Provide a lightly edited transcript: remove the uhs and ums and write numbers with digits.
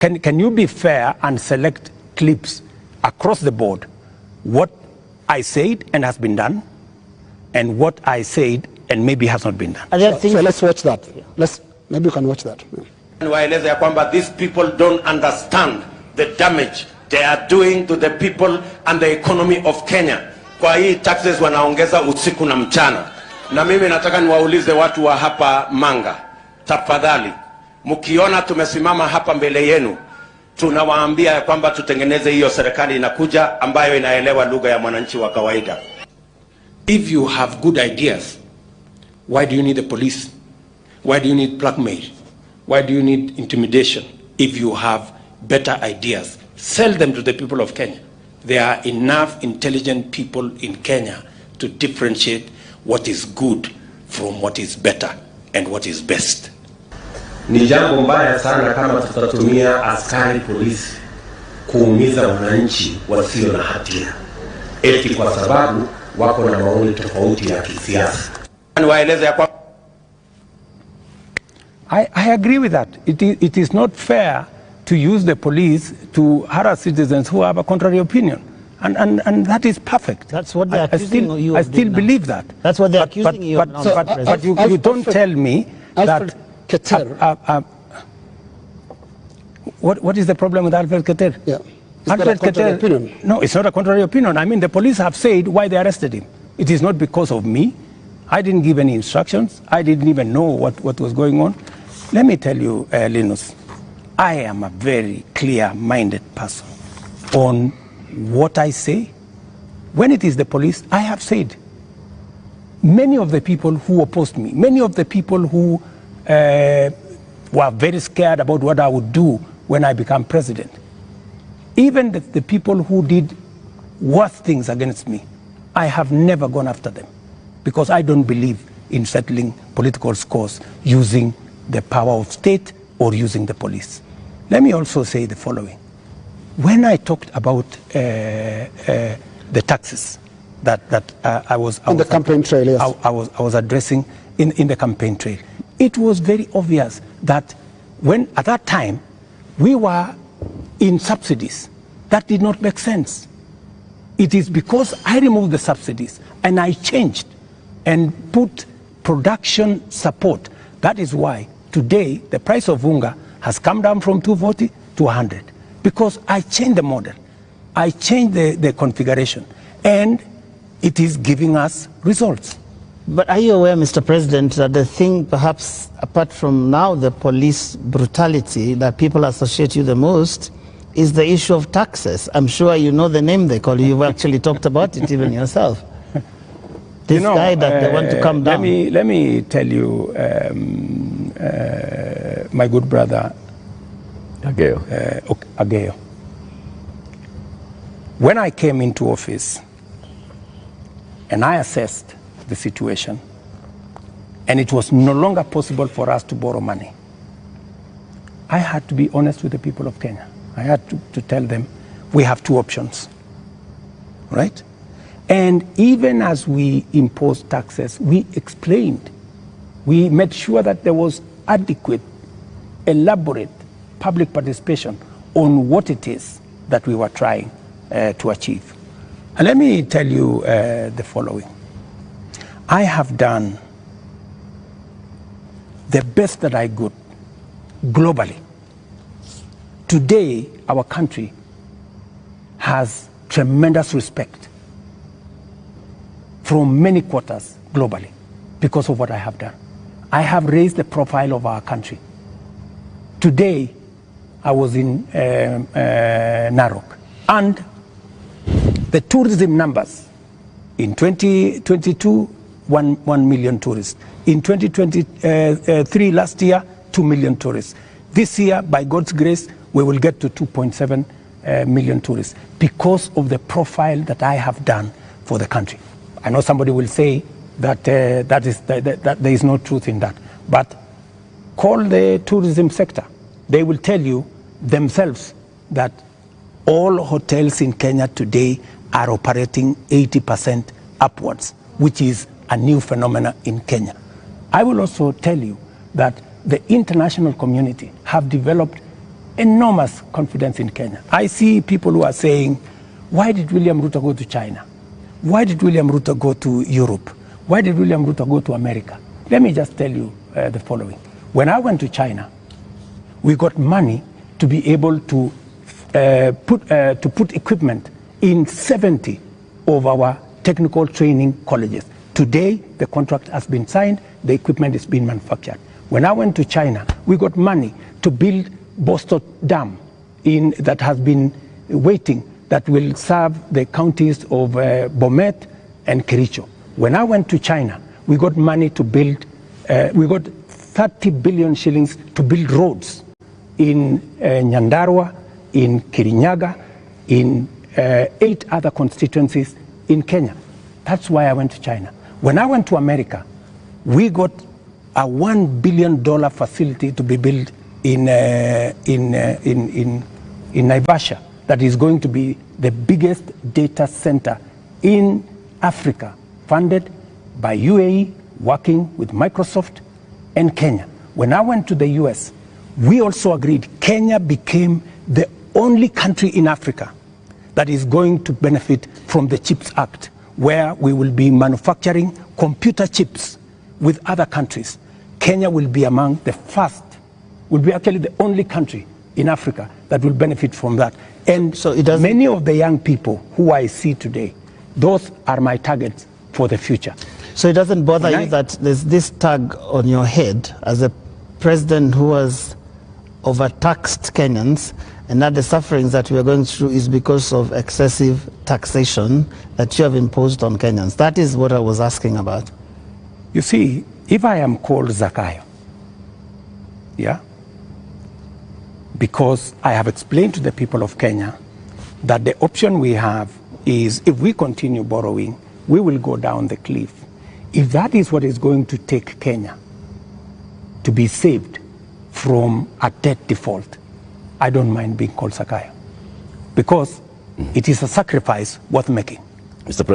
Can you be fair and select clips across the board? What I said and has been done, and what I said and maybe has not been done. So let's watch that. Maybe you can watch that. Waeleza ya kwamba these people don't understand the damage they are doing to the people and the economy of Kenya. Kwa hii taxes wanaongeza usiku na mchana. Na mimi nataka niwaulize watu wa hapa Manga, tafadhali, mkiona tumesimama hapa mbele yenu, tunawaambia ya kwamba tutengeneze hiyo serikali inakuja ambayo inaelewa lugha ya mwananchi wa kawaida. If you have good ideas, why do you need the police? Why do you need blackmail? Why do you need intimidation? If you have better ideas, sell them to the people of Kenya. There are enough intelligent people in Kenya to differentiate what is good from what is better and what is best. Ni jambo mbaya sana kama tutatumia askari polisi kuumiza wananchi wasio na hatia eti kwa sababu wako na maoni tofauti ya kisiasa. Waeleza ya kwa I agree with that. It is not fair to use the police to harass citizens who have a contrary opinion. And that is perfect. That's what they're accusing you of. I still believe that. That's what they're accusing you of now. But you don't tell me that... What is the problem with Alfred Keter? Yeah. Alfred Keter, no, it's not a contrary opinion. I mean, the police have said why they arrested him. It is not because of me. I didn't give any instructions. I didn't even know what was going on. Let me tell you, Linus, I am a very clear-minded person on what I say. When it is the police, I have said, many of the people who opposed me, many of the people who were very scared about what I would do when I become president, even the people who did worse things against me, I have never gone after them because I don't believe in settling political scores using the power of state or using the police. Let me also say the following. When I talked about the taxes that I was on the campaign trail, yes. I was addressing in the campaign trail, it was very obvious that when at that time we were in subsidies, that did not make sense. It is because I removed the subsidies and I changed and put production support. That is why today the price of unga has come down from 240 to 100. Because I changed the model, I changed the configuration, and it is giving us results. But are you aware, Mr. President, that the thing, perhaps apart from now the police brutality that people associate you the most, is the issue of taxes? I'm sure you know the name they call you. You've actually talked about it even yourself. This guy that they want to come down. Let me tell you, my good brother, Ageyo. When I came into office and I assessed the situation, and it was no longer possible for us to borrow money, I had to be honest with the people of Kenya. I had to tell them we have two options, right? And even as we imposed taxes, we explained, we made sure that there was adequate, elaborate public participation on what it is that we were trying to achieve. And let me tell you the following. I have done the best that I could globally. Today, our country has tremendous respect from many quarters globally because of what I have done. I have raised the profile of our country. Today, I was in Narok, and the tourism numbers in 2022, 1 million tourists. In 2023, last year, 2 million tourists. This year, by God's grace, we will get to 2.7 million tourists because of the profile that I have done for the country. I know somebody will say that, that there is no truth in that, but call the tourism sector. They will tell you themselves that all hotels in Kenya today are operating 80% upwards, which is a new phenomenon in Kenya. I will also tell you that the international community have developed enormous confidence in Kenya. I see people who are saying, why did William Ruto go to China? Why did William Ruto go to Europe? Why did William Ruto go to America? Let me just tell you the following. When I went to China, we got money to be able to put equipment in 70 of our technical training colleges. Today, the contract has been signed, the equipment is being manufactured. When I went to China, we got money to build Bosto Dam that has been waiting, that will serve the counties of Bomet and Kericho. When I went to China, we got money to build, we got 30 billion shillings to build roads in Nyandarua, in Kirinyaga, in 8 other constituencies in Kenya. That's why I went to China. When I went to America, we got a $1 billion facility to be built in Naivasha that is going to be the biggest data center in Africa, funded by UAE, working with Microsoft and Kenya. When I went to the US, we also agreed Kenya became the only country in Africa that is going to benefit from the CHIPS Act, where we will be manufacturing computer chips with other countries. Kenya will be among the first, will be actually the only country in Africa that will benefit from that. And so many of the young people who I see today, those are my targets for the future. So it doesn't bother you that there's this tag on your head as a president who has overtaxed Kenyans, and that the sufferings that we are going through is because of excessive taxation that you have imposed on Kenyans? That is what I was asking about. You see, if I am called Zakayo, yeah, because I have explained to the people of Kenya that the option we have is, if we continue borrowing, we will go down the cliff. If that is what is going to take Kenya to be saved from a debt default, I don't mind being called Zakayo, because it is a sacrifice worth making. Mr. President.